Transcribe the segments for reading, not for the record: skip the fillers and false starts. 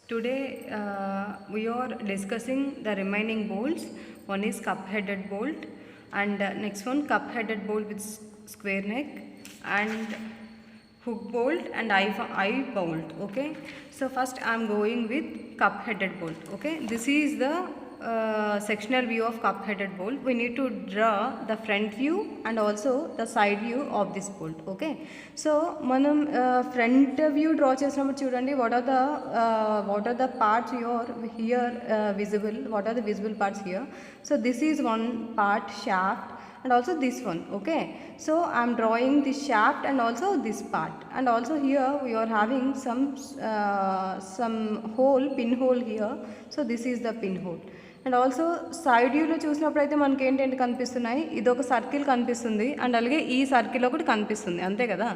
Today we are discussing the remaining bolts. One is cup-headed bolt, and next one cup-headed bolt with square neck, and hook bolt and eye bolt. Okay, so first I am going with cup-headed bolt. Okay, this is the sectional view of cup-headed bolt. We need to draw the front view and also the side view of this bolt. Okay, so మనం front view draw చేసినప్పుడు చూడండి what are the parts here visible, what are the visible parts here. So this is one part, shaft, and also this one. Okay, so I am drawing this shaft and also this part, and also here we are having some hole, pinhole here. So this is the pinhole. And also side వ్యూలో చూసినప్పుడు అయితే మనకి ఏంటంటే కనిపిస్తున్నాయి, ఇది ఒక circle కనిపిస్తుంది and అలాగే ఈ సర్కిల్ ఒకటి కనిపిస్తుంది, అంతే కదా.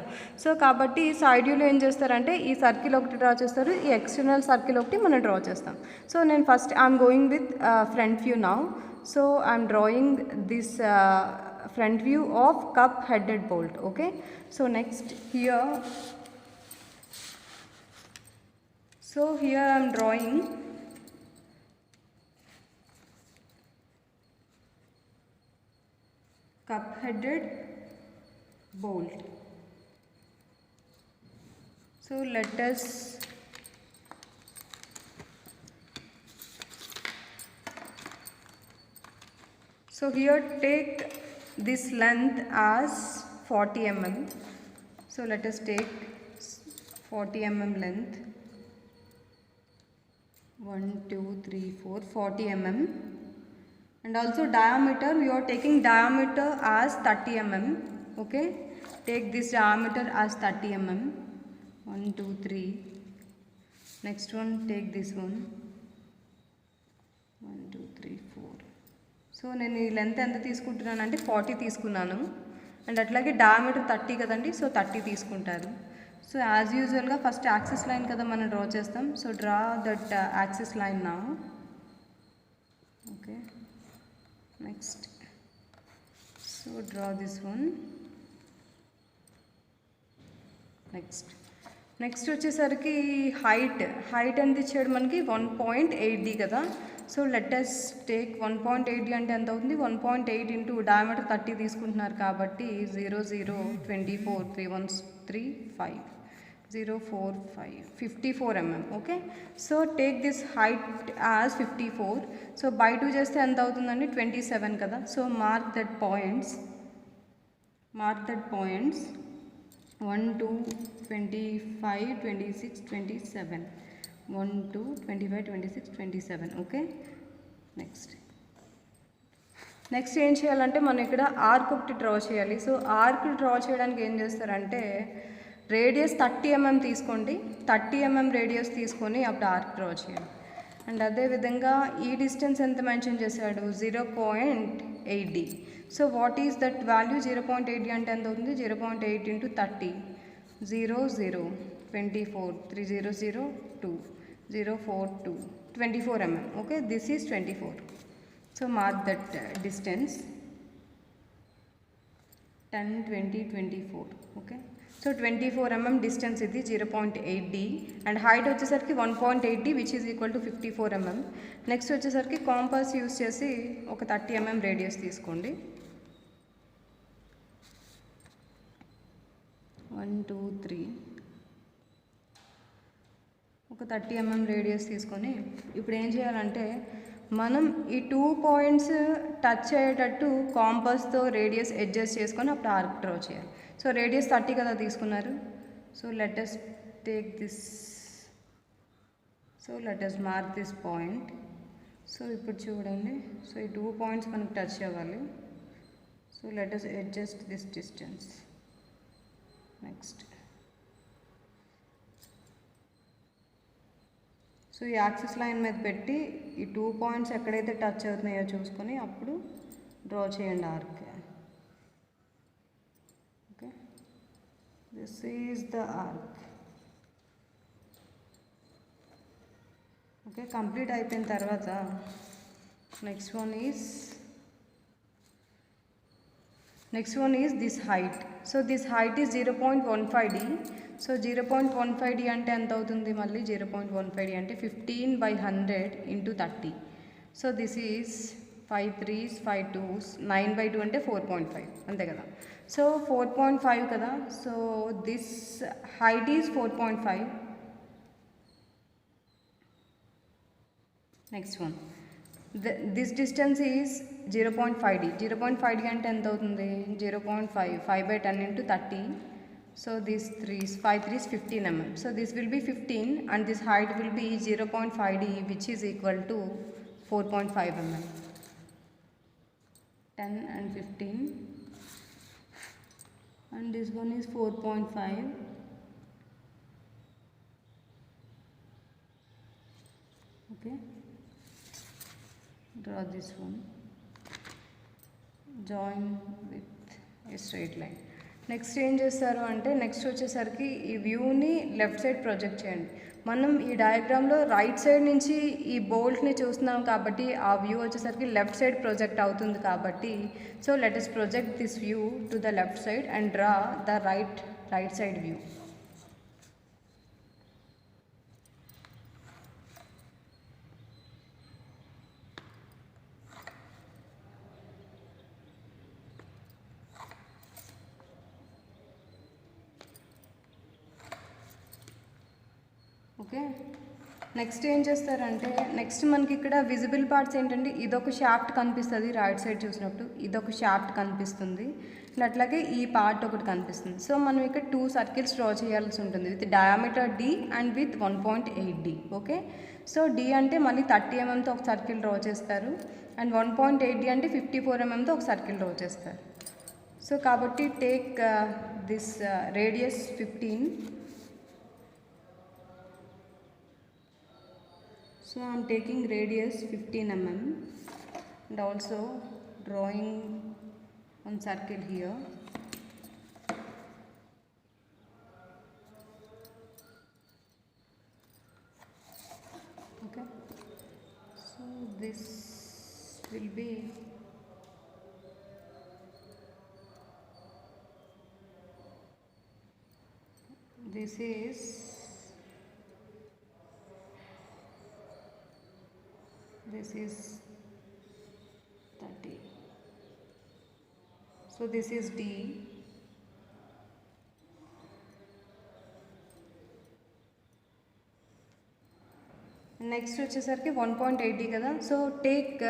సో కాబట్టి సైడ్ వ్యూలో ఏం చేస్తారంటే ఈ సర్కిల్ ఒకటి డ్రా చేస్తారు, ఈ ఎక్స్టర్నల్ సర్కిల్ ఒకటి మనం డ్రా చేస్తాం. సో నేను first I'm going with front view now. So I'm drawing this front view of cup headed bolt. Okay, so next here I'm drawing cup-headed bolt. So let us here take this length as 40 mm. So let us take 40 mm length. 1 2 3 4 40 mm. And also diameter, we are taking diameter as 30 mm. Okay, take this diameter as 30 mm. 1 2 3. Next one, take this one. 1 2 3 4. So నేను ఈ length ఎంత తీసుకుంటున్నాను అంటే 40 తీసుకున్నాను, and అట్లాగే diameter 30 కదండి, so 30 తీసుకుంటారు. So as యూజువల్గా ఫస్ట్ యాక్సిస్ లైన్ కదా మనం డ్రా చేస్తాం. So draw that axis line నా. Okay, next, so draw this one. Next వచ్చేసరికి హైట్ ఎంత ఇచ్చాడు మనకి 1.8D కదా. So let us take 1.8D అంటే ఎంత అవుతుంది, 1.8 ఇంటూ డయామీటర్ 30 తీసుకుంటున్నారు కాబట్టి 0 0 24 3 1 3 5 0 4 5 54 mm. Okay, so take this height as 54. So by 2 చేస్తే ఎంత అవుతుందండి, 27 కదా. So mark that points 1 2 25 26 27 1 2 25 26 27. Okay, next ఏం చేయాలంటే మనం ఇక్కడ ఆర్క్ ఒకటి డ్రా చేయాలి. సో ఆర్క్ డ్రా చేయడానికి ఏం చేస్తారంటే రేడియస్ 30 mm తీసుకోండి, 30 mm రేడియస్ తీసుకొని అప్పుడు ఆర్క్ డ్రా చేయండి. అండ్ అదేవిధంగా ఈ డిస్టెన్స్ ఎంత మెన్షన్ చేశాడు, 0.8D. So what is that value, 0.8D అంటే ఎంత అవుతుంది, 0.8 into 30 0 0 24 3 0 0 2 0 4 2 24 mm. Okay, this is 24. So mark that distance 10 20 24. Okay, so 24 mm distance ఇది 0.8D, అండ్ హైట్ వచ్చేసరికి 1.8D which is equal to 54 mm. Next వచ్చేసరికి compass use చేసి ఒక 30 mm radius తీసుకోండి. 1 2 3 ఒక 30 mm రేడియస్ తీసుకొని ఇప్పుడు ఏం చేయాలంటే మనం ఈ 2 పాయింట్స్ టచ్ అయ్యేటట్టు కాంపాస్తో రేడియస్ అడ్జస్ట్ చేసుకొని అప్పుడు ఆర్క్ డ్రా చేయాలి. సో రేడియస్ 30 కదా తీసుకున్నారు. So let us take this, so let us mark this point. So ఇప్పుడు చూడండి, సో ఈ 2 పాయింట్స్ మనకు టచ్ అవ్వాలి. So let us adjust this distance. Next, so ఈ యాక్సిస్ లైన్ మీద పెట్టి ఈ 2 పాయింట్స్ ఎక్కడైతే టచ్ అవుతున్నాయో చూసుకొని అప్పుడు డ్రా చేయండి arc. Okay, this is the arc. Okay, complete అయిపోయిన తర్వాత next one is this height. So this height is 0.15D. So 0.15d అంటే ఎంత అవుతుంది? మళ్ళీ 0.15d అంటే 15/100 into 30. So this is 5 3s 5 2s 9/2 అంటే 4.5 అంతే కదా. సో 4.5 కదా. So this height is 4.5. Next one, this distance is 0.5d. 0.5d అంటే ఎంత అవుతుంది? 0.5 5/10 into 30. So these 5 3s 15 mm. So this will be 15 and this height will be 0.5d, which is equal to 4.5 mm. 10 and 15 and this one is 4.5. Okay, draw this one, join with a straight line. Next ఏం చేస్తారు అంటే, next వచ్చేసరికి ఈ వ్యూని left side project చేయండి. మనం ఈ డయాగ్రామ్లో right side నుంచి ఈ బోల్ట్ని చూస్తున్నాం కాబట్టి ఆ వ్యూ వచ్చేసరికి లెఫ్ట్ సైడ్ ప్రొజెక్ట్ అవుతుంది కాబట్టి, so let us project this view to the left side and draw the right side view. Okay, next ఏం చేస్తారంటే, నెక్స్ట్ మనకి ఇక్కడ విజిబుల్ పార్ట్స్ ఏంటంటే, ఇదొక షాఫ్ట్ కనిపిస్తుంది రైట్ సైడ్ చూసినప్పుడు, ఇదొక షాఫ్ట్ కనిపిస్తుంది అండ్ అట్లాగే ఈ పార్ట్ ఒకటి కనిపిస్తుంది. సో మనం ఇక్కడ 2 సర్కిల్స్ డ్రా చేయాల్సి ఉంటుంది with diameter d and with 1.8d. Okay, so d అంటే మళ్ళీ 30 mmతో ఒక సర్కిల్ డ్రా చేస్తారు అండ్ 1.8d అంటే 54 mmతో ఒక సర్కిల్ డ్రా చేస్తారు. సో కాబట్టి take this radius 15. So I am taking radius 15 mm and also drawing one circle here. Okay, so this will be this is 30. So this is D. Next వచ్చేసరికి 1.8d కదా. So take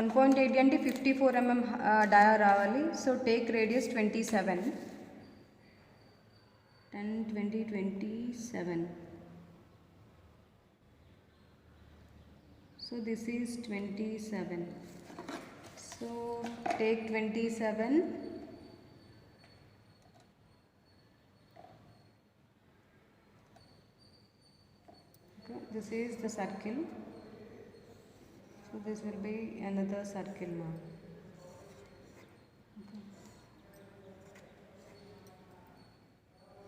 1.8d అంటే 54 mm డయా రావాలి. So take radius 27. 10 20 27. So this is 27. So take 27. Okay, this is the circle. So this will be another circle now. Okay.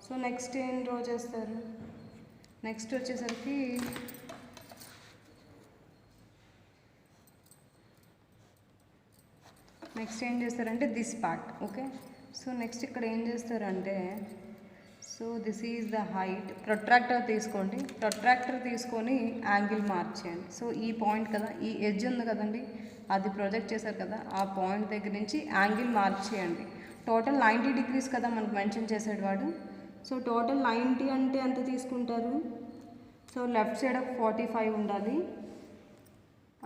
So next ఏం draw చేస్తారు? Next వచ్చేసరికి next ఏం చేస్తారంటే this part. Okay, so next ఇక్కడ ఏం చేస్తారంటే, so this is the height. Protractor తీసుకోండి, protractor తీసుకొని యాంగిల్ మార్క్ చేయండి. సో ఈ పాయింట్ కదా, ఈ ఎడ్జ్ ఉంది కదండి, అది ప్రొజెక్ట్ చేశారు కదా, ఆ పాయింట్ దగ్గర నుంచి యాంగిల్ మార్క్ చేయండి. టోటల్ 90 degrees కదా మనకు మెన్షన్ చేసాడు వాడు. సో టోటల్ 90 అంటే ఎంత తీసుకుంటారు? సో లెఫ్ట్ సైడ్ ఆఫ్ 45 ఉండాలి,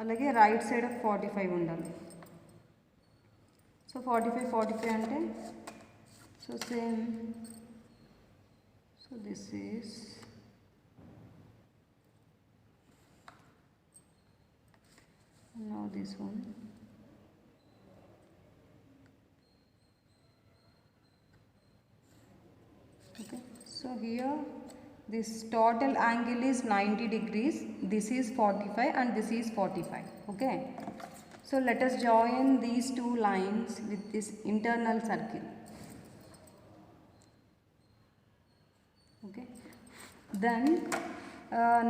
అలాగే రైట్ సైడ్ ఆఫ్ 45 ఉండాలి. సో 45 అంటే, so same. So this is now this one. Okay, so here this total angle is 90 degrees, this is 45 and this is 45. Okay, so let us join these two lines with this internal circle. Okay, then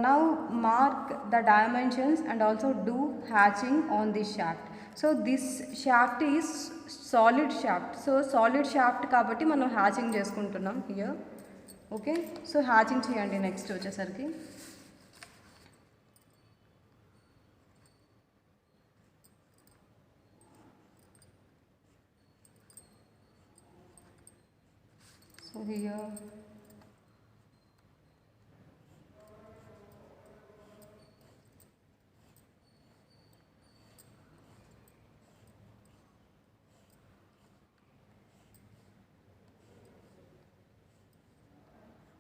now mark the dimensions and also do hatching on this shaft. So this shaft is solid shaft, so solid shaft kabatti manam hatching chestuntunnam here. Okay. So hatching చేయండి next వచ్చేసరికి. So here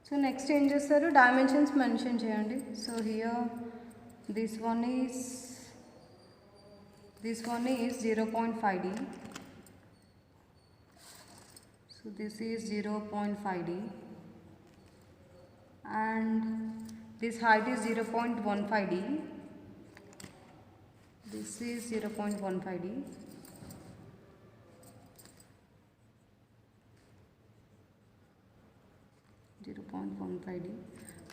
so next ఏం చేస్తారు, dimensions mention చేయండి. So here this one is 0.5D. So this is 0.5D and this height is 0.15D. This is 0.15D.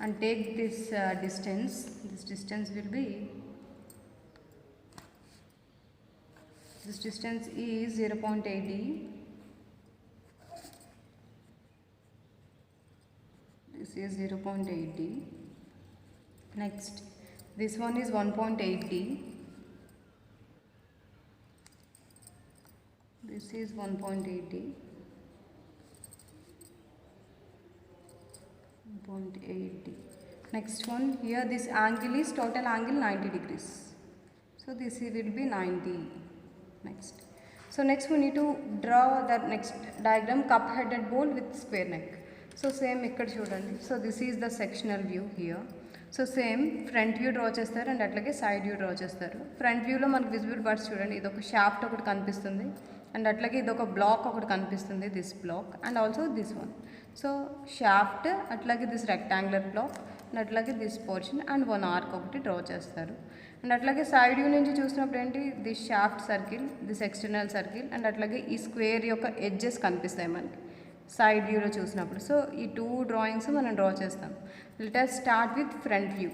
And take this distance. This distance will be, this distance is 0.8D. This is 0.8D. Next, this one is 1.8D. This is 1.8D. 1.8D. Next one, here this angle is total angle 90 degrees. So this will be 90. Next. So next we need to draw that next diagram, cup headed bowl with square neck. So same ikkada chudandi. So this is the sectional view here. So same front view draw చేస్తారు and అట్లాగే side view draw చేస్తారు. Front వ్యూలో మనకు visible parts చూడండి, ఇది ఒక shaft ఒకటి కనిపిస్తుంది అండ్ అట్లాగే ఇది ఒక బ్లాక్ ఒకటి కనిపిస్తుంది, this block and also this one. So shaft అట్లాగే దిస్ రెక్టాంగులర్ బ్లాక్ అండ్ అట్లాగే this portion and one arc ఒకటి డ్రా చేస్తారు. అండ్ అట్లాగే సైడ్ వ్యూ నుంచి చూసినప్పుడు ఏంటి, this shaft circle, this external circle and అట్లాగే ఈ స్క్వేర్ యొక్క ఎడ్జెస్ కనిపిస్తాయి మనకి సైడ్ వ్యూలో చూసినప్పుడు. సో ఈ టూ డ్రాయింగ్స్ మనం డ్రా చేస్తాం. Let us start with front view.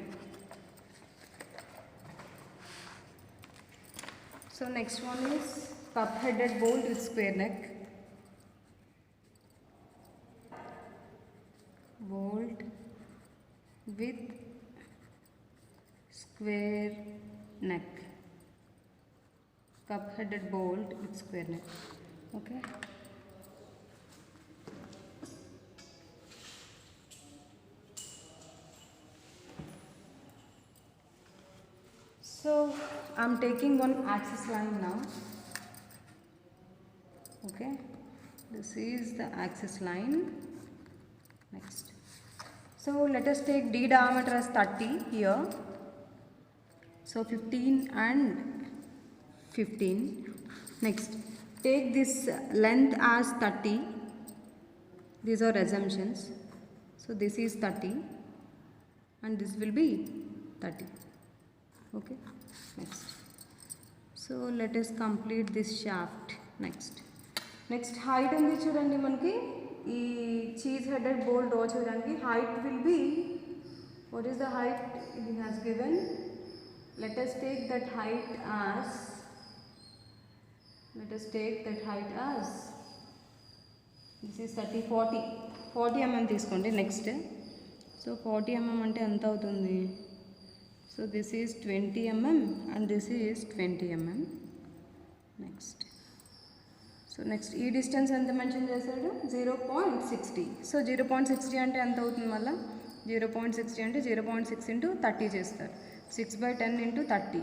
So next one is cup headed bowl with square neck. Bowl with square neck. Cup headed bowl with square neck. Okay. So I'm taking one axis line now. Okay, this is the axis line. Next, so let us take D diameter as 30 here. So 15 and 15. Next, take this length as 30. These are assumptions. So this is 30 and this will be 30. Okay. Next, so let us complete this shaft. Next height ఉంది చూడండి, మనకి ఈ cheese headed bowl draw చేయడానికి height will be, what is the height it has given? Let us take that height as, this is 30, 40 mm తీసుకోండి. Next, so 40 mm అంటే ఎంత అవుతుంది? So this is 20 mm and this is 20 mm. Next, so next ఈ distance ఎంత mention చేశాడు? 0.60. So 0.60 అంటే ఎంత అవుతుంది? మళ్ళీ 0.60 అంటే 0.6 ఇంటూ 30 చేస్తారు. 6/10 into 30.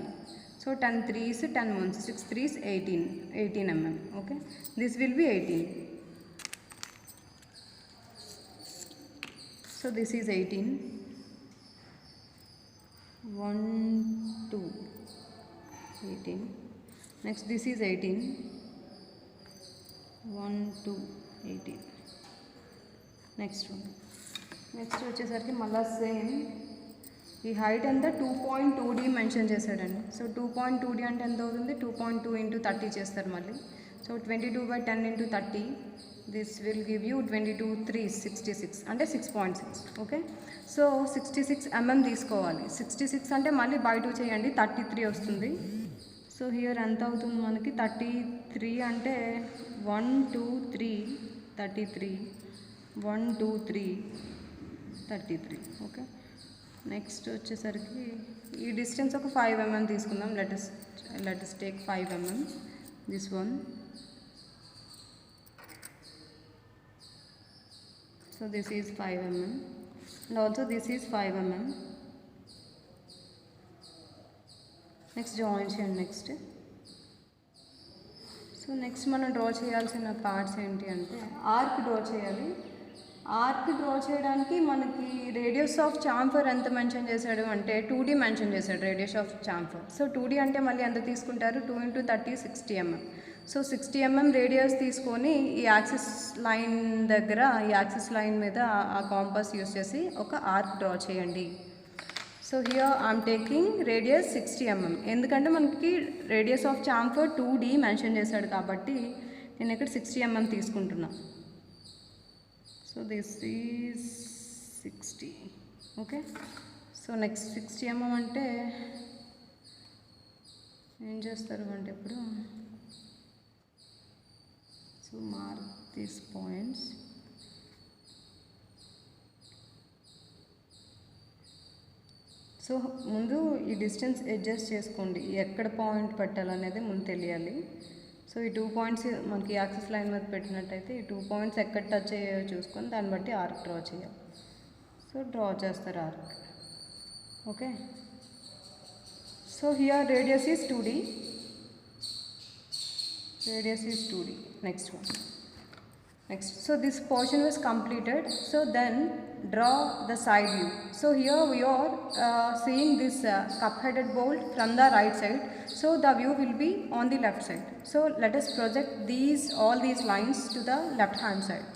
So 10 3s 10 1s, 6 3s 18 mm. Okay, this will B 18. So this is 18. 1 2 18. Next, this is 18. 1 2 18. Next one. Next వచ్చేసరికి మళ్ళీ సేమ్ ఈ హైట్ అంతా 2.2D మెన్షన్ చేశాడండి. సో 2.2D అంటే ఎంత అవుతుంది? 2.2 ఇంటూ 30 చేస్తారు మళ్ళీ. So 22/10 into 30, this will give you 22 3 66 అంటే 6.6. ఓకే, సో 66 mm తీసుకోవాలి. 66 అంటే మళ్ళీ బై 2 చేయండి, 33 వస్తుంది. సో హియర్ ఎంత అవుతుంది మనకి? 33 అంటే 1 2 3 33 1 2 3 33. ఓకే, నెక్స్ట్ వచ్చేసరికి ఈ డిస్టెన్స్ ఒక 5 mm తీసుకుందాం. Let us take 5 mm. This one. So this is 5 mm and also this is 5 mm. Next join చేయండి. నెక్స్ట్ మనం డ్రా చేయాల్సిన పార్ట్స్ ఏంటి అంటే ఆర్క్ డ్రా చేయాలి. ఆర్క్ డ్రా చేయడానికి మనకి రేడియస్ ఆఫ్ చాంఫర్ ఎంత మెన్షన్ చేశాడు అంటే 2D మెన్షన్ చేశాడు radius of chamfer. So 2D అంటే మళ్ళీ ఎంత తీసుకుంటారు, 2 × 30 60 mm. సో 60 mm రేడియస్ తీసుకొని ఈ యాక్సిస్ లైన్ దగ్గర ఈ యాక్సిస్ లైన్ మీద ఆ కాంపాస్ యూస్ చేసి ఒక ఆర్క్ డ్రా చేయండి. So here I'm taking radius 60 mm. ఎందుకంటే మనకి radius of chamfer 2D mention చేశాడు కాబట్టి నేను ఇక్కడ 60 mm తీసుకుంటున్నా. So this is 60. Okay, so next 60 mm అంటే ఏం చేస్తారు అంటే ఇప్పుడు so mark these points. So ముందు ఈ డిస్టెన్స్ అడ్జస్ట్ చేసుకోండి, ఎక్కడ పాయింట్ పెట్టాలనేది ముందు తెలియాలి. సో ఈ 2 పాయింట్స్ మనకి యాక్సిస్ లైన్ మీద పెట్టినట్టయితే ఈ 2 పాయింట్స్ ఎక్కడ టచ్ అయ్యాయో చూసుకొని దాన్ని బట్టి ఆర్క్ డ్రా చేయాలి. సో డ్రా చేస్తారు arc. Okay, so here radius is 2D. Next one. So this portion was completed. So then draw the side view. So here we are seeing this cup-headed bolt from the right side. So the view will be on the left side. So let us project all these lines to the left hand side.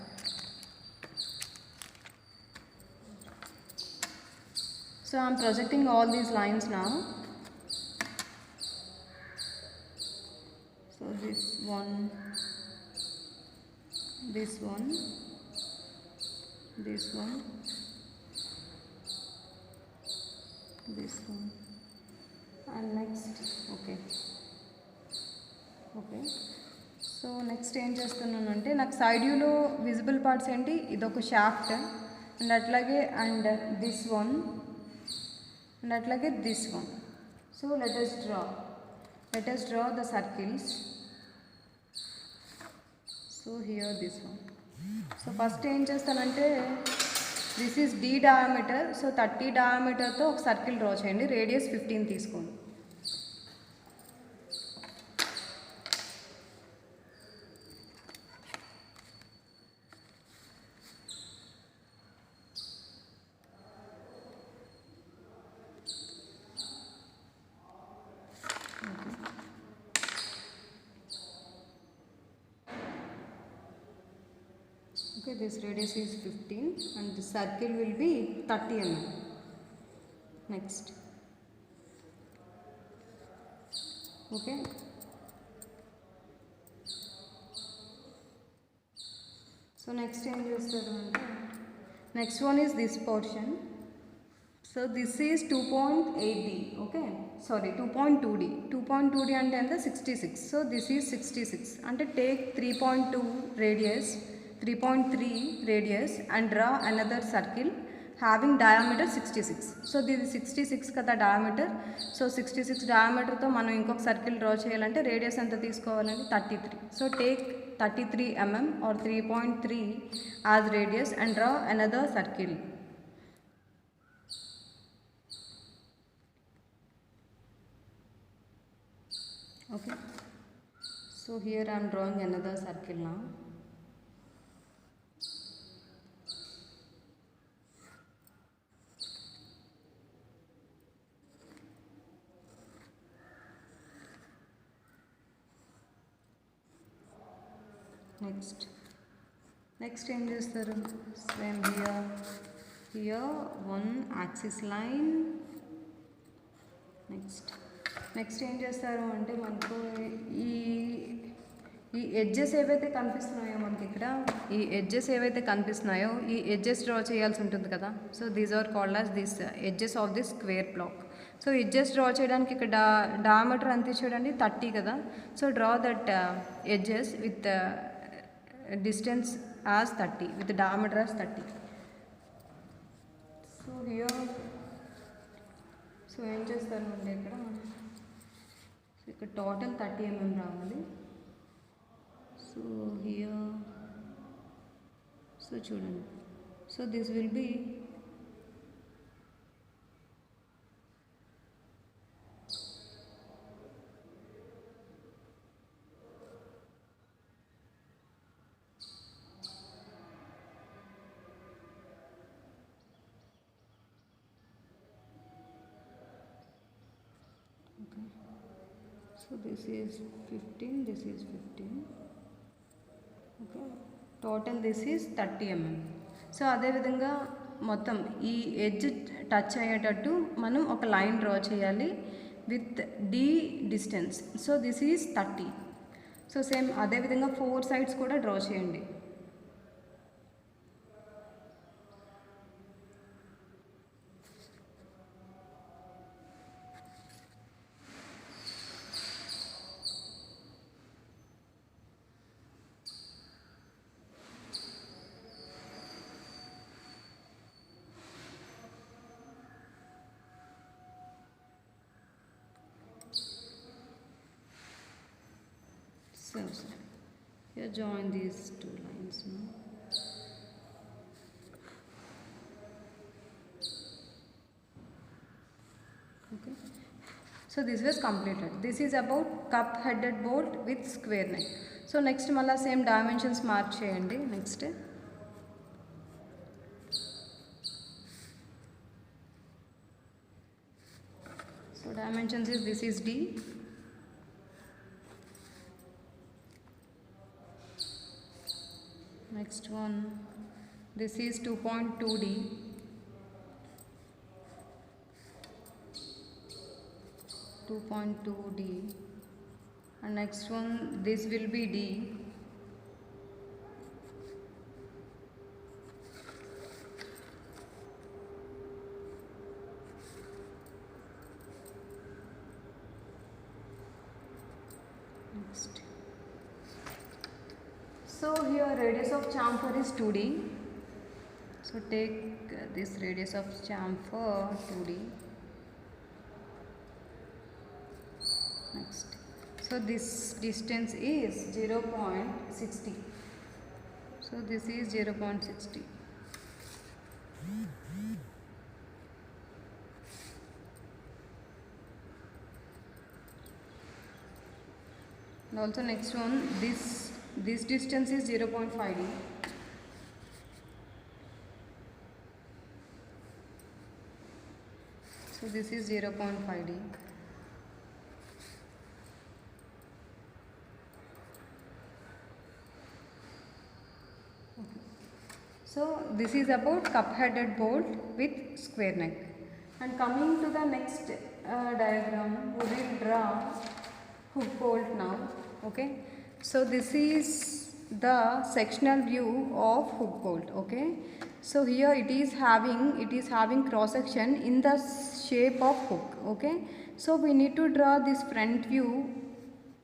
So I am projecting all these lines now. So this one, this one, this one, this one, and next. Okay. So next ఏం చేస్తున్నాను అంటే నాకు side వ్యూలో visible parts ఏంటి, ఇదొక shaft and అట్లాగే this one and అట్లాగే this one. So let us draw the circles. So here this one. So first ఏం చేస్తానంటే this is D diameter. So 30 diameterతో ఒక సర్కిల్ డ్రా చేయండి. రేడియస్ 15 తీసుకోండి. Okay, this radius is 15 and the circle will be 30 mm. Next. Okay. So next ఏం చేస్తారు అంటే next one is this portion. So this is 2.8D. Okay, sorry, 2.2D. 2.2D అంటే ఎంత 66. So this is 66 అంటే take 3.3 radius and draw another circle having diameter 66. So this is 66 కదా diameter. So 66 diameterతో మనం ఇంకొక circle draw చేయాలంటే radius ఎంత తీసుకోవాలంటే 33. So take 33 mm or 3.3 as radius and draw another circle. Okay, so here I am drawing another circle now. Next ఏం చేస్తారు, same here one axis line. Next ఏం చేస్తారు అంటే మనకు ఈ ఎడ్జెస్ ఏవైతే కనిపిస్తున్నాయో మనకి ఇక్కడ ఈ ఎడ్జెస్ డ్రా చేయాల్సి ఉంటుంది కదా. So these are called as this edges of this square block. So edges draw చేయడానికి ఇక్కడ డయామీటర్ ఎంత చూడండి 30 కదా. So draw that edges with distance as 30 with the diameter as 30. here, so ఏం చేస్తారంటే ఇక్కడ టోటల్ 30 mm రావాలి. సో హియర్, సో చూడండి, so this will be so this is 15, this is 15, okay, total this is 30 mm. So అదేవిధంగా మొత్తం ఈ edge touch అయ్యేటట్టు మనం ఒక లైన్ డ్రా చేయాలి with the distance. So this is 30. So same అదేవిధంగా 4 సైడ్స్ కూడా డ్రా చేయండి. So here join these two lines now. Okay, so this was completed. This is about cup headed bolt with square neck. So next malla same dimensions mark cheyandi. Next, so dimensions is, this is D, next one, this is 2.2D, and next one, this will be D, next. So here radius of chamfer is 2D. So take this radius of chamfer 2D. Next. So this distance is 0.60. So this is 0.60. And also next one, this distance is 0.5D. So this is 0.5D. Okay. So this is about cup headed bolt with square neck. And coming to the next diagram, we will draw hook bolt now. Okay, so this is the sectional view of hook bolt. Okay, so here it is having cross section in the shape of hook. Okay, so we need to draw this front view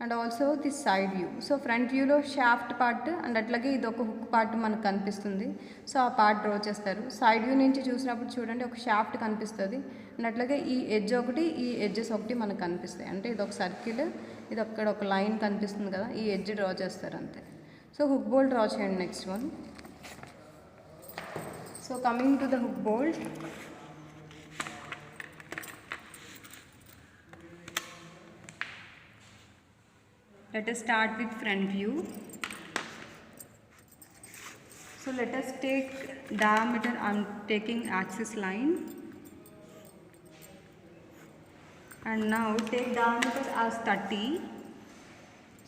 and also this side view. So front view lo shaft part and atlage ఇది ఒక hook part మనకు కనిపిస్తుంది. So ఆ part draw చేస్తారు. Side view నుంచి చూసినప్పుడు చూడండి ఒక షాఫ్ట్ కనిపిస్తుంది అండ్ అట్లాగే ఈ ఎడ్జ్ ఒకటి, ఈ ఎడ్జెస్ ఒకటి మనకు కనిపిస్తాయి. అంటే ఇది ఒక సర్కిల్, ఇది అక్కడ ఒక లైన్ కనిపిస్తుంది కదా, ఈ ఎడ్జ్ డ్రా చేస్తారు అంతే. సో హుక్ బోల్ట్ డ్రా చేయండి next one. So coming to the hook bolt, let us start with front view. So let us take diameter, I am taking axis line, and now take diameter as 30.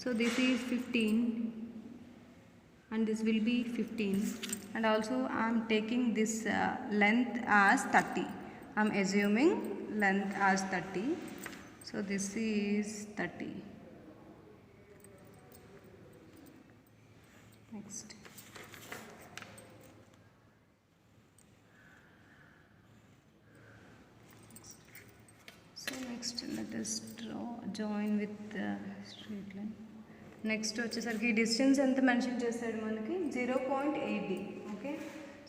So this is 15 and this will be 15, and also I am taking this length as 30. I am assuming length as 30. So this is 30. Next. So next let us join with the straight line. Next వచ్చేసరికి distance ఎంత mention చేస్తాడు మనకి 0.8D. Okay,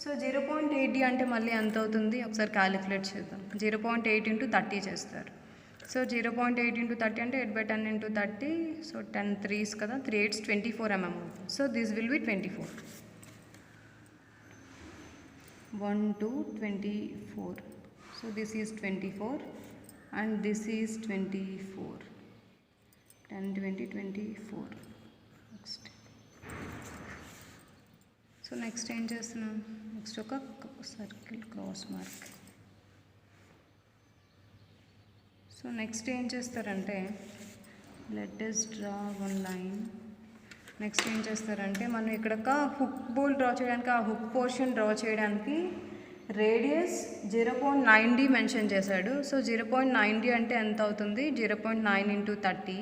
so 0.8D అంటే మళ్ళీ ఎంత అవుతుంది ఒకసారి calculate చేద్దాం. 0.8 ఇంటూ 30 చేస్తారు. సో 0.8 ఇంటూ 30 అంటే 8/10 ఇంటూ 30. సో 10 3s కదా, 3 8s 24 mm అవుతుంది. So this will B 24. 1 2 24. So this is 24 and this is 24. 10 20 24. Next. So next ఏం చేస్తున్నాం, నెక్స్ట్ ఒక circle cross mark. So next ఏం చేస్తారంటే let us draw one line. Next ఏం చేస్తారంటే మనం ఇక్కడ ఒక హుక్ బోల్ట్ డ్రా చేయడానికి, ఆ హుక్ పోర్షన్ డ్రా చేయడానికి రేడియస్ 0.9D మెన్షన్ చేశాడు. సో 0.9D అంటే ఎంత అవుతుంది, 0.9 ఇంటూ 30,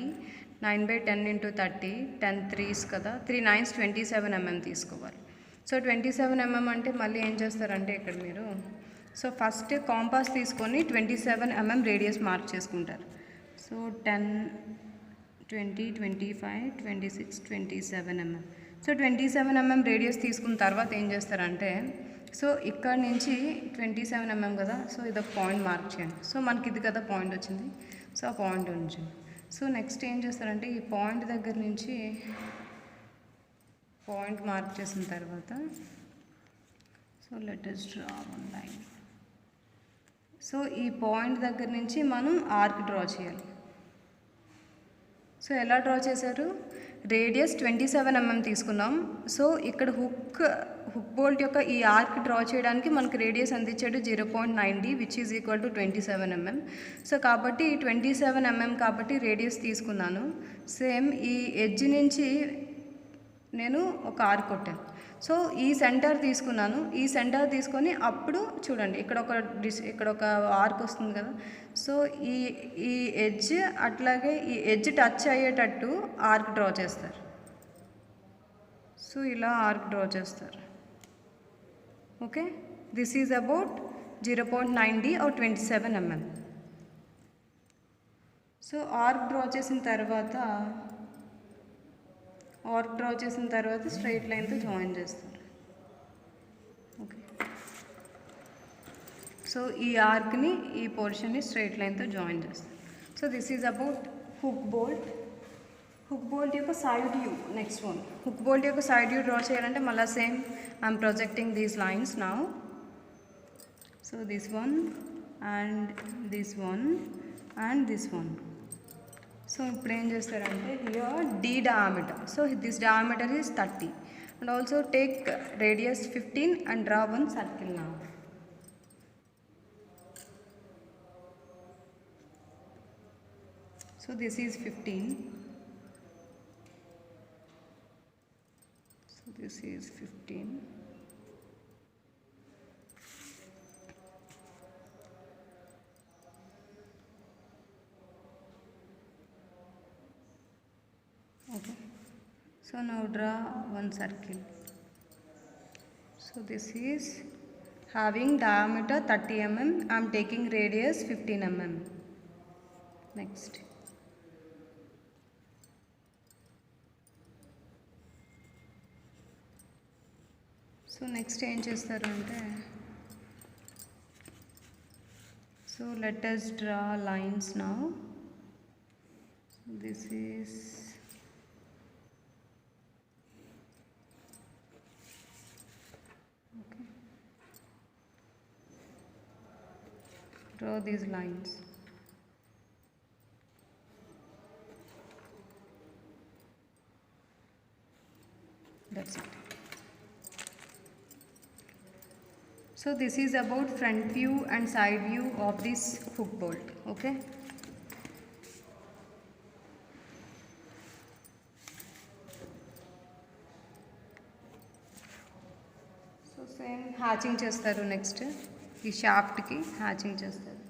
9/10 ఇంటూ 30, 10 3s కదా, 3 9s 27 mm తీసుకోవాలి. సో 27 mm అంటే మళ్ళీ ఏం చేస్తారంటే ఇక్కడ మీరు సో ఫస్ట్ కాంపాస్ తీసుకొని 27 mm రేడియస్ మార్క్ చేసుకుంటారు. So 10 20 25 26 27 mm. So 27 mm radius తీసుకున్న తర్వాత ఏం చేస్తారంటే సో ఇక్కడ నుంచి 27 mm కదా, సో ఇది ఒక పాయింట్ మార్క్ చేయండి. సో మనకి ఇది కదా పాయింట్ వచ్చింది, సో ఆ పాయింట్ ఉంచండి. సో నెక్స్ట్ ఏం చేస్తారంటే ఈ పాయింట్ దగ్గర నుంచి పాయింట్ మార్క్ చేసిన తర్వాత so let us draw one line. So ఈ పాయింట్ దగ్గర నుంచి మనం ఆర్క్ డ్రా చేయాలి. సో ఎలా డ్రా చేశారు, రేడియస్ 27 mm తీసుకున్నాం. సో ఇక్కడ హుక్ బోల్ట్ యొక్క ఈ ఆర్క్ డ్రా చేయడానికి మనకు రేడియస్ అందించాడు 0.9D which is equal to 27 mm. So కాబట్టి 27 mm కాబట్టి రేడియస్ తీసుకున్నాను. సేమ్ ఈ ఎడ్జ్ నుంచి నేను ఒక ఆర్క్ కొట్టాను. సో ఈ సెంటర్ తీసుకున్నాను, ఈ సెంటర్ తీసుకొని అప్పుడు చూడండి ఇక్కడ ఒక ఆర్క్ వస్తుంది కదా. సో ఈ ఎడ్జ్ అట్లాగే ఈ ఎడ్జ్ టచ్ అయ్యేటట్టు ఆర్క్ డ్రా చేస్తారు. సో ఇలా ఆర్క్ డ్రా చేస్తారు. Okay, this is about 0.9D or 27 mm. So arc draw చేసిన తర్వాత స్ట్రైట్ లైన్తో జాయిన్ చేస్తారు. ఓకే, సో ఈ ఆర్క్ని ఈ పోర్షన్ని స్ట్రైట్ లైన్తో జాయిన్ చేస్తారు. So this is about hook bolt. Hook bolt యొక్క side view. Next one, hook bolt యొక్క సైడ్ వ్యూ డ్రా చేయాలంటే మళ్ళీ same I'm projecting these lines now. So this one and this one and this one. So ఇప్పుడు ఏం చేస్తారంటే here D diameter. So this diameter is 30 and also take radius 15 and draw one circle now. So this is 15. So this is 15. Okay, so now draw one circle. So this is having diameter 30 mm. I am taking radius 15 mm. Next. So next ఏం చేస్తారు అంటే so let us draw lines now. So this is okay. Draw these lines. That's it. So this is about front view and side view of this hook bolt. Okay. So same hatching చేస్తారు. Next ఈ షాఫ్ట్కి hatching చేస్తారు.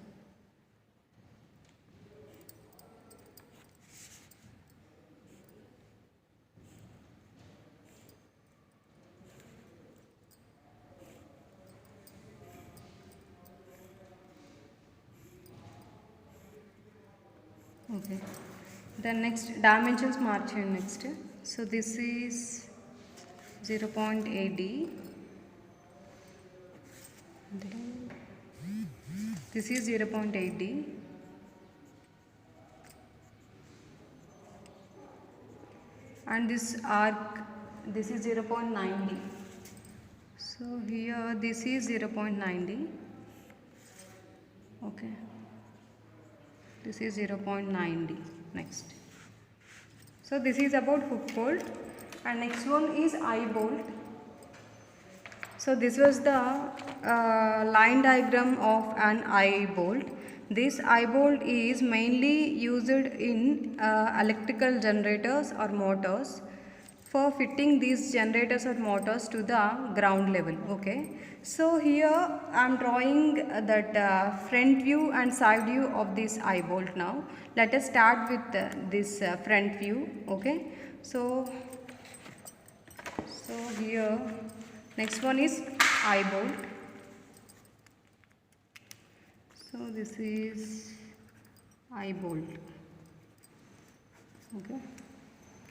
Okay, then next dimensions mark చేయండి. Next so this is 0.8D This is 0.8D. And this arc, this is 0.9D. So here this is 0.9D. Okay, this is 0.9D. Next, so this is about hook bolt, and next one is eye bolt. So this was the line diagram of an eye bolt. This eye bolt is mainly used in electrical generators or motors for fitting these generators or motors to the ground level. Okay, so here I am drawing that front view and side view of this eye bolt. Now let us start with this front view. Okay, so here next one is eye bolt. So this is eye bolt. Okay,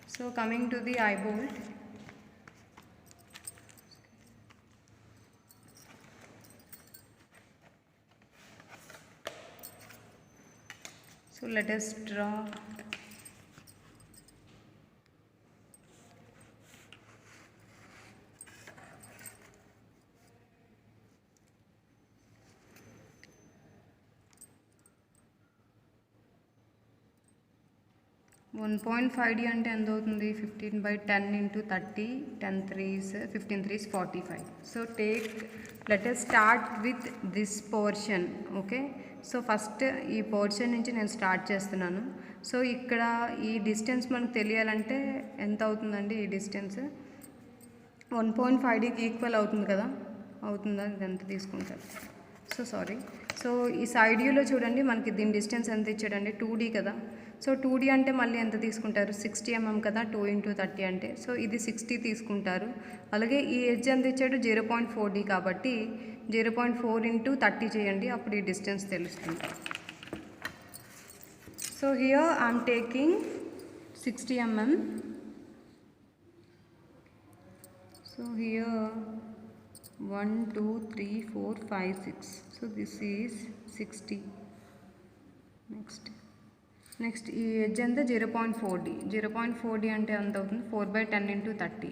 so coming to the eye bolt, so let us draw. One 1.5D అంటే ఎంత అవుతుంది? 15/10 into 30, 10 3s 15 3s 45. So let us start with this portion. Okay, so first ఈ portion నుంచి నేను start చేస్తున్నాను. So ఇక్కడ ఈ distance మనకు తెలియాలంటే ఎంత అవుతుందండి? ఈ డిస్టెన్స్ 1.5Dకి ఈక్వల్ అవుతుంది కదా, అవుతుందా? ఇది ఎంత తీసుకుంటారు? సో ఈ సైడ్ వ్యూలో చూడండి, మనకి దీని డిస్టెన్స్ ఎంత ఇచ్చాడండి? 2D కదా. సో 2D అంటే మళ్ళీ ఎంత తీసుకుంటారు? 60 mm కదా, 2 into 30 అంటే. సో ఇది 60 తీసుకుంటారు. అలాగే ఈ ఎడ్జ్ ఎంత ఇచ్చాడు? 0.4D కాబట్టి 0.4 into 30 చేయండి, అప్పుడు ఈ డిస్టెన్స్ తెలుస్తుంది. So here I'm taking 60 mm. So here 1 2 3 4 5 6. So this is 60. Next ఈ ఎడ్జ్ అంతా 0.4D. 0.4D అంటే ఎంత అవుతుంది? 4/10 into 30.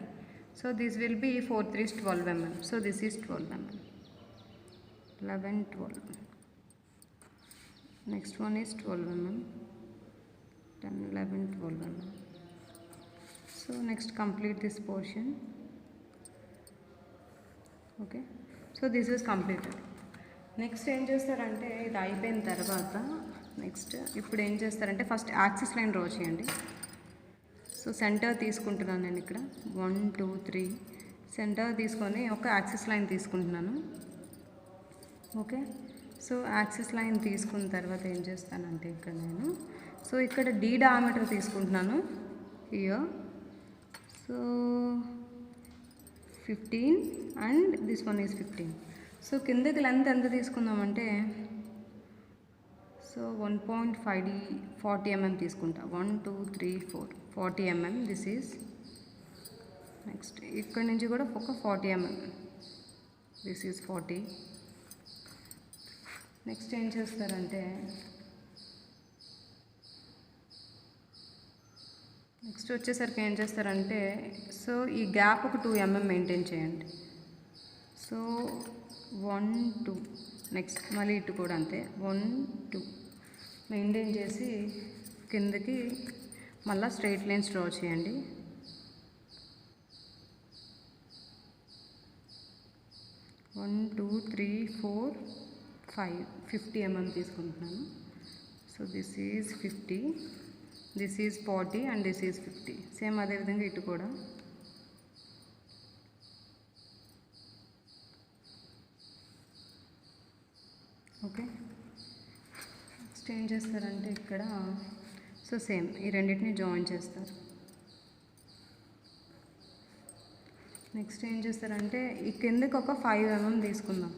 So this will B 4 3s 12 mm. So this is 12 mm. 11 12. Next one is 12 mm. 10 11 12 mm. So next complete this portion. Okay, so this is completed. Next ఏం చేస్తారంటే ఇది అయిపోయిన తర్వాత నెక్స్ట్ ఇప్పుడు ఏం చేస్తారంటే ఫస్ట్ యాక్సిస్ లైన్ డ్రా చేయండి. So centre తీసుకుంటున్నాను నేను ఇక్కడ 1 2 3 సెంటర్ తీసుకొని ఒక యాక్సిస్ లైన్ తీసుకుంటున్నాను. ఓకే, సో యాక్సిస్ లైన్ తీసుకున్న తర్వాత ఏం చేస్తానంటే ఇక్కడ నేను ఇక్కడ D డయామీటర్ తీసుకుంటున్నాను here. So 15 and this one is 15. So కిందకి లెంత్ ఎంత తీసుకుందామంటే సో 1.5D 40 mm తీసుకుంటా. 1 2 3 4 40 mm. దిస్ ఈజ్ నెక్స్ట్ ఇక్కడ నుంచి కూడా ఒక 40 mm. This is 40. నెక్స్ట్ ఏం చేస్తారంటే నెక్స్ట్ వచ్చేసరికి ఏం చేస్తారంటే సో ఈ గ్యాప్ ఒక 2 mm మెయింటైన్ చేయండి. సో 1 2 నెక్స్ట్ మళ్ళీ ఇటు కూడా అంతే 1 2 మెయింటైన్ చేసి కిందకి మళ్ళీ స్ట్రైట్ లైన్స్ డ్రా చేయండి. One two three four 50 mm తీసుకుంటున్నాను. So this is 50, this is 40 and this is 50. Same అదేవిధంగా ఇటు కూడా. ఓకే, నెక్స్ట్ ఏం చేస్తారంటే ఇక్కడ సో సేమ్ ఈ రెండింటిని జాయిన్ చేస్తారు. నెక్స్ట్ ఏం చేస్తారంటే ఈ కిందకి ఒక 5 mm తీసుకుందాం.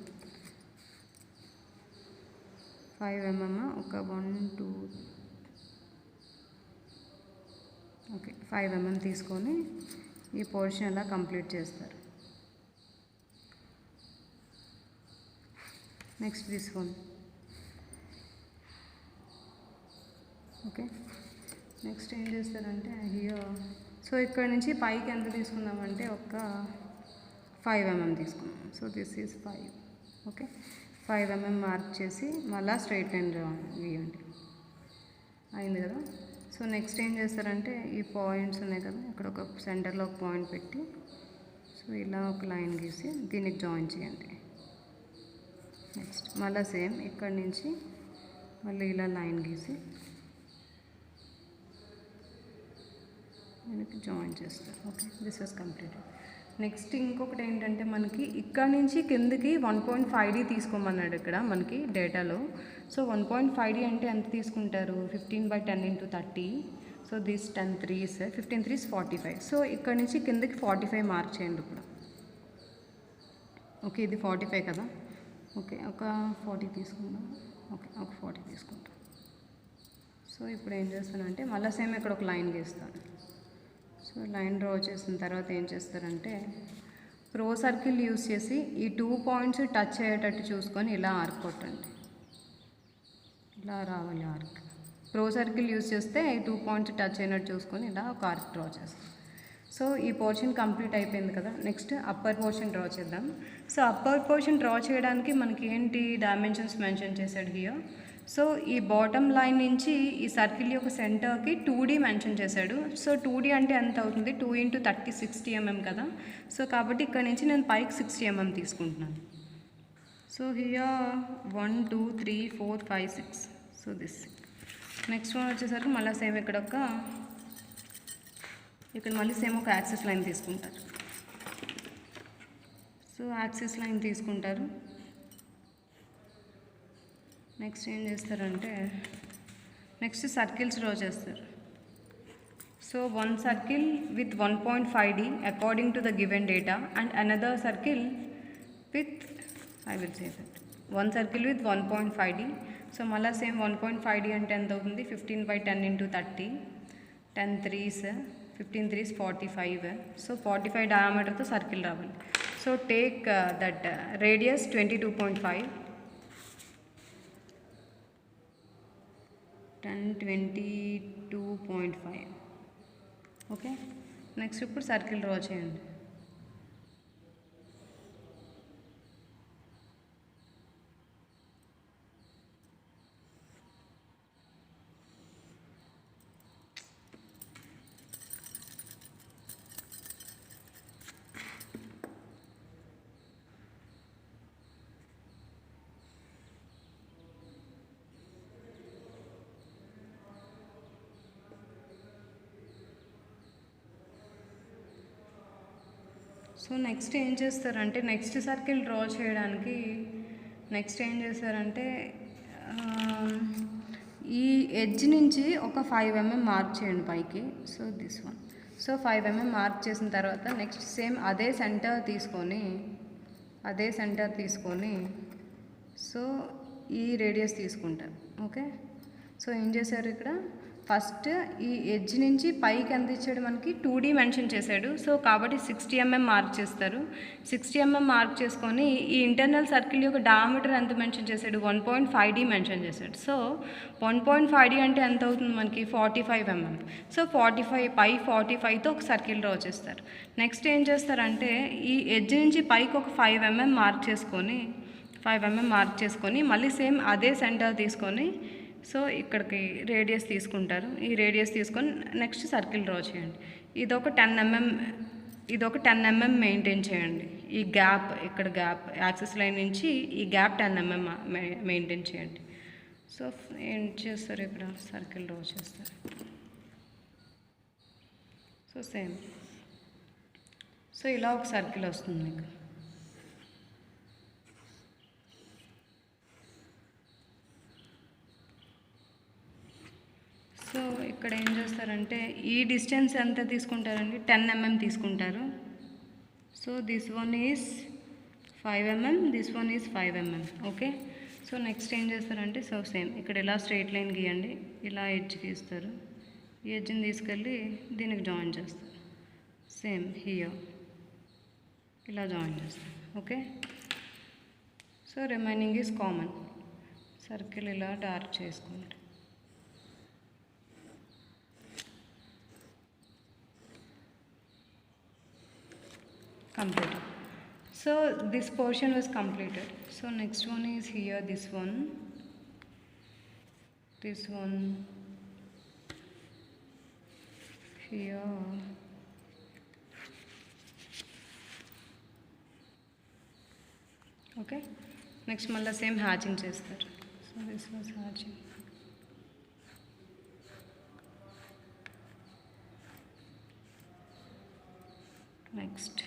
5 mm ఒక 1 2 ఓకే 5 mm తీసుకొని ఈ పోర్షన్ అలా కంప్లీట్ చేస్తారు. Next this one. Okay, next ఏం చేస్తారంటే హియర్, సో ఇక్కడ నుంచి పైకి ఎంత తీసుకుందామంటే ఒక 5 mm తీసుకున్నాం. So this is 5. Okay, 5 mm mark చేసి మళ్ళీ స్ట్రైట్ లైన్ గీయండి. అయింది కదా. సో నెక్స్ట్ ఏం చేస్తారంటే ఈ పాయింట్స్ ఉన్నాయి కదా, ఇక్కడ ఒక సెంటర్లో ఒక పాయింట్ పెట్టి సో ఇలా ఒక లైన్ గీసి దీనికి జాయిన్ చేయండి. నెక్స్ట్ మళ్ళీ సేమ్ ఇక్కడ నుంచి మళ్ళీ ఇలా లైన్ గీసి మనకి జాయిన్ చేస్తారు. Okay, this was completed. Next ఇంకొకటి ఏంటంటే మనకి ఇక్కడ నుంచి కిందకి 1.5D తీసుకోమన్నాడు ఇక్కడ మనకి డేటాలో. సో 1.5D అంటే ఎంత తీసుకుంటారు, 15/10 × 30. So this 10 3s, 15 3s 45. So ఇక్కడ నుంచి కిందకి 45 మార్క్ చేయండి ఇప్పుడు. ఓకే, ఇది 45 కదా. ఓకే, ఒక 40 తీసుకుందాం. ఓకే, ఒక 40 తీసుకుంటాం. సో ఇప్పుడు ఏం చేస్తానంటే మళ్ళీ సేమ్ ఇక్కడ ఒక లైన్ గీస్తాను. సో లైన్ డ్రా చేసిన తర్వాత ఏం చేస్తారంటే రో సర్కిల్ యూస్ చేసి ఈ 2 పాయింట్స్ టచ్ అయ్యేటట్టు చూసుకొని ఇలా ఆర్క్ కొట్టండి. ఇలా రావాలి ఆర్క్. రో సర్కిల్ యూస్ చేస్తే ఈ 2 పాయింట్స్ టచ్ అయినట్టు చూసుకొని ఇలా ఒక ఆర్క్ డ్రా చేస్తాం. సో ఈ పోర్షన్ కంప్లీట్ అయిపోయింది కదా. నెక్స్ట్ అప్పర్ పోర్షన్ డ్రా చేద్దాం. సో అప్పర్ పోర్షన్ డ్రా చేయడానికి మనకి ఏంటి డైమెన్షన్స్ మెన్షన్ చేశాడు హియర్. సో ఈ బాటమ్ లైన్ నుంచి ఈ సర్కిల్ యొక్క సెంటర్కి 2D మెన్షన్ చేశాడు. సో 2D అంటే ఎంత అవుతుంది, 2 × 30 60 mm కదా. సో కాబట్టి ఇక్కడ నుంచి నేను పైకి 60 mm తీసుకుంటున్నాను. So here 1 2 3 4 5 6. So this next one వచ్చేసరికి మళ్ళీ సేమ్ ఇక్కడ మళ్ళీ సేమ్ ఒక యాక్సిస్ లైన్ తీసుకుంటారు. సో యాక్సిస్ లైన్ తీసుకుంటారు. నెక్స్ట్ ఏం చేస్తారంటే నెక్స్ట్ సర్కిల్స్ డ్రా చేస్తారు. So one circle with 1.5D according to the given data and another circle with one circle with 1.5D. So మళ్ళీ సేమ్ 1.5D అంటే ఎంత అవుతుంది, 15/10 × 30, 10 3s, 15 3s 45. సో 45 డయామీటర్తో సర్కిల్ రావాలి. So take that radius 22.5, 10 22.5. Okay, next ఇప్పుడు circle draw చేయండి. So next ఏం చేస్తారంటే next circle draw చేయడానికి నెక్స్ట్ ఏం చేస్తారంటే ఈ ఎడ్జ్ నుంచి ఒక 5 mm మార్క్ చేయండి పైకి. So this one. So 5 mm mark చేసిన తర్వాత నెక్స్ట్ సేమ్ అదే సెంటర్ తీసుకొని సో ఈ రేడియస్ తీసుకుంటారు. ఓకే, సో ఏం చేశారు ఇక్కడ ఫస్ట్ ఈ ఎడ్జ్ నుంచి పైకి ఎంత ఇచ్చాడు మనకి 2D మెన్షన్ చేశాడు. సో కాబట్టి 60 mm మార్క్ చేస్తారు. 60 mm మార్క్ చేసుకొని ఈ ఇంటర్నల్ సర్కిల్ యొక్క డయామీటర్ ఎంత మెన్షన్ చేశాడు, 1.5D మెన్షన్ చేశాడు. సో 1.5D అంటే ఎంత అవుతుంది మనకి 45 mm. సో 45తో ఒక సర్కిల్ డ్రా చేస్తారు. నెక్స్ట్ ఏం చేస్తారంటే ఈ ఎడ్జ్ నుంచి పైకి ఒక 5 mm మార్క్ చేసుకొని మళ్ళీ సేమ్ అదే సెంటర్ తీసుకొని సో ఇక్కడికి రేడియస్ తీసుకుంటారు. ఈ రేడియస్ తీసుకొని నెక్స్ట్ సర్కిల్ డ్రా చేయండి. ఇదొక 10 mm మెయింటైన్ చేయండి. ఈ గ్యాప్ ఇక్కడ గ్యాప్ యాక్సిస్ లైన్ నుంచి ఈ గ్యాప్ 10 mm మెయింటైన్ చేయండి. సో ఏం చేస్తారు ఇక్కడ సర్కిల్ డ్రా చేస్తారు. సో సేమ్ సో ఇలా ఒక సర్కిల్ వస్తుంది మీకు. సో ఇక్కడ ఏం చేస్తారంటే ఈ డిస్టెన్స్ ఎంత తీసుకుంటారండి 10 mm తీసుకుంటారు. So this one is 5 mm, this one is 5 mm. Okay, so next ఏం చేస్తారంటే సో సేమ్ ఇక్కడ ఇలా స్ట్రైట్ లైన్ గీయండి, ఇలా ఎడ్జ్ గీస్తారు. ఈ ఎడ్జ్ని తీసుకెళ్ళి దీనికి జాయిన్ చేస్తారు. సేమ్ హియర్ ఇలా జాయిన్ చేస్తారు. Okay, so remaining is common. Circle ఇలా డార్క్ చేసుకోండి. Completed. So this portion was completed. So next one is here, this one, here, okay. Next malla same hatching chestaru. So this was hatching. Next,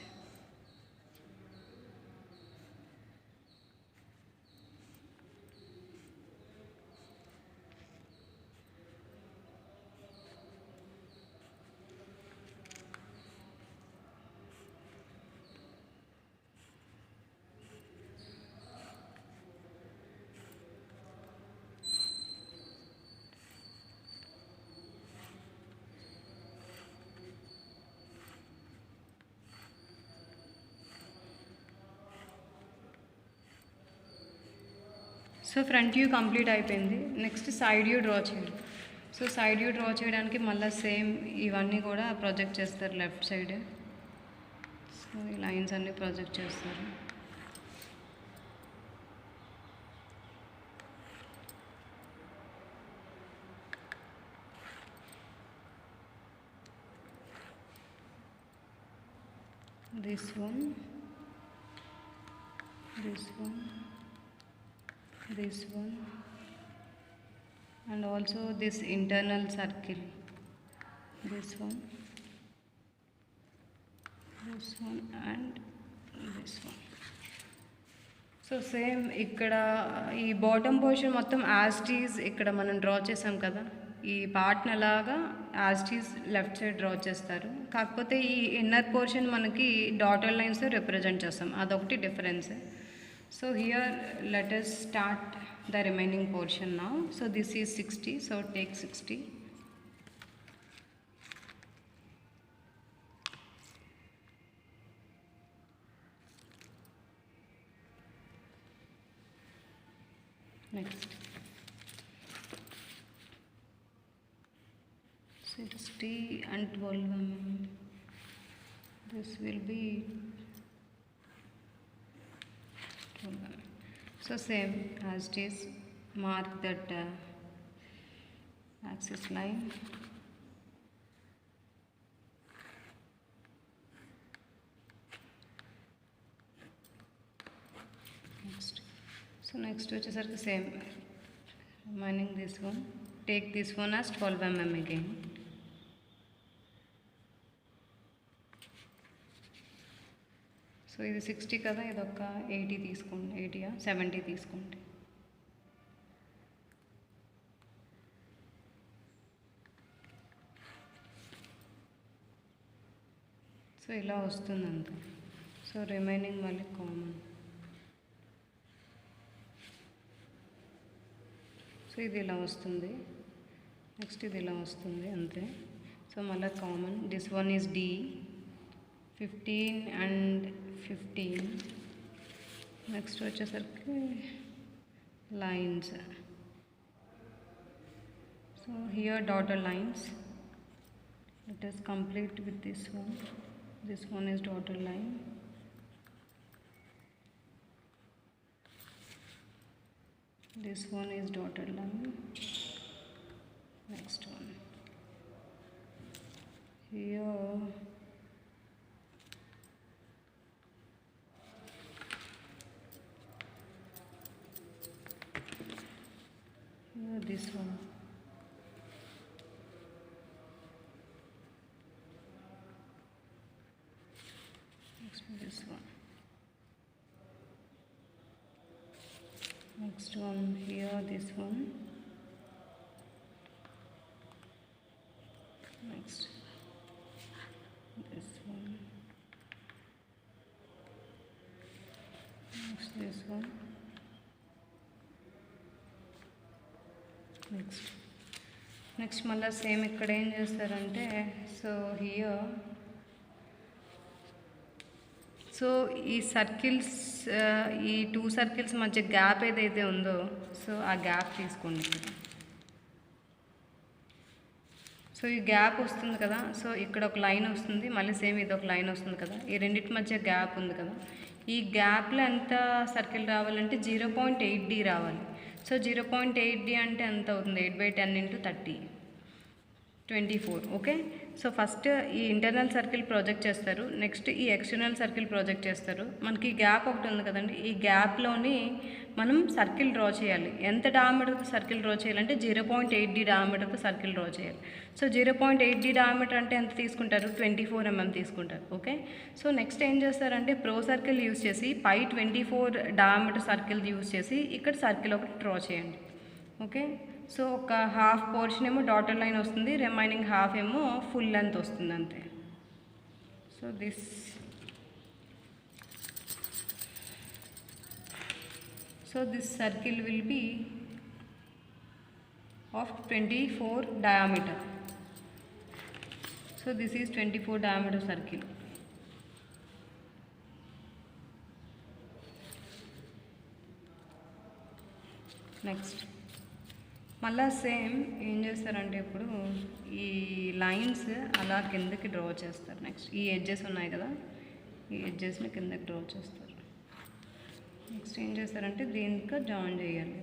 so front view complete అయిపోయింది. Next side view draw చేయాలి. So side view draw చేయడానికి మళ్ళీ same ఇవన్నీ కూడా project చేస్తారు left side. So ఈ lines అన్నీ project చేస్తారు. This one, this one, and also this internal circle, this one and this one. So same ఇక్కడ ఈ బాటమ్ పోర్షన్ మొత్తం యాస్టీస్ ఇక్కడ మనం డ్రా చేసాం కదా, ఈ పార్ట్ని అలాగా యాస్టీస్ లెఫ్ట్ సైడ్ డ్రా చేస్తారు. కాకపోతే ఈ ఇన్నర్ పోర్షన్ మనకి డాటెడ్ లైన్స్తో రిప్రజెంట్ చేస్తాం, అదొకటి difference. So here let us start the remaining portion now. So this is 60, so take 60. Next 60 and 12 mm. This will be 12 mm. So same as it is, mark that axis line. Next, so next వచ్చేసరికి same, remaining this one, take this one as 12 mm again. So ఇది 60 కదా, ఇది ఒక 80 తీసుకోండి, 80 70 తీసుకోండి. So ఇలా వస్తుంది అంత. సో రిమైనింగ్ మళ్ళీ కామన్. సో ఇది ఇలా వస్తుంది, నెక్స్ట్ ఇది ఇలా వస్తుంది అంతే. సో మళ్ళీ common. This one is D, 15 and 15. Next వచ్చేసరికి lines. So here dotted lines. Let us complete with this one. This one is dotted line. This one is dotted line. Next one. Here this one. Next one, this one. Next one here, this one. Next this one. Next this one. Next మళ్ళీ same ఇక్కడ ఏం చేస్తారంటే, so here so ఈ circles ఈ 2 circles మధ్య gap ఏదైతే ఉందో so ఆ గ్యాప్ తీసుకోండి ఇక్కడ. సో ఈ గ్యాప్ వస్తుంది కదా, సో ఇక్కడ ఒక లైన్ వస్తుంది, మళ్ళీ సేమ్ ఇది ఒక లైన్ వస్తుంది కదా, ఈ రెండింటి మధ్య గ్యాప్ ఉంది కదా, ఈ గ్యాప్లో ఎంత సర్కిల్ రావాలంటే 0.8D రావాలి. సో 0.8D అంటే ఎంత అవుతుంది, 8/10 × 30 24. ఓకే, సో ఫస్ట్ ఈ ఇంటర్నల్ సర్కిల్ ప్రాజెక్ట్ చేస్తారు, నెక్స్ట్ ఈ ఎక్స్టర్నల్ సర్కిల్ ప్రాజెక్ట్ చేస్తారు. మనకి గ్యాప్ ఒకటి ఉంది కదండి, ఈ గ్యాప్లోని మనం సర్కిల్ డ్రా చేయాలి. ఎంత డయామీటర్తో సర్కిల్ డ్రా చేయాలంటే 0.8D డయామీటర్తో సర్కిల్ డ్రా చేయాలి. సో 0.8D డయామీటర్ అంటే ఎంత తీసుకుంటారు, 24 mm తీసుకుంటారు. ఓకే, సో నెక్స్ట్ ఏం చేస్తారంటే ప్రో సర్కిల్ యూస్ చేసి పై 24 డయామీటర్ సర్కిల్ యూస్ చేసి ఇక్కడ సర్కిల్ ఒకటి డ్రా చేయండి. ఓకే, సో ఒక హాఫ్ పోర్షన్ ఏమో డాటర్ లైన్ వస్తుంది, రిమైనింగ్ హాఫ్ ఏమో ఫుల్ లెంత్ వస్తుంది అంతే. So this circle will be of 24 diameter. So this is 24 diameter circle. Next మళ్ళా సేమ్ ఏం చేస్తారంటే ఇప్పుడు ఈ లైన్స్ అలా కిందకి డ్రా చేస్తారు. నెక్స్ట్ ఈ ఎడ్జెస్ ఉన్నాయి కదా, ఈ ఎడ్జెస్ని కిందకి డ్రా చేస్తారు. నెక్స్ట్ ఏం చేస్తారంటే దీనికి జాయిన్ చేయాలి.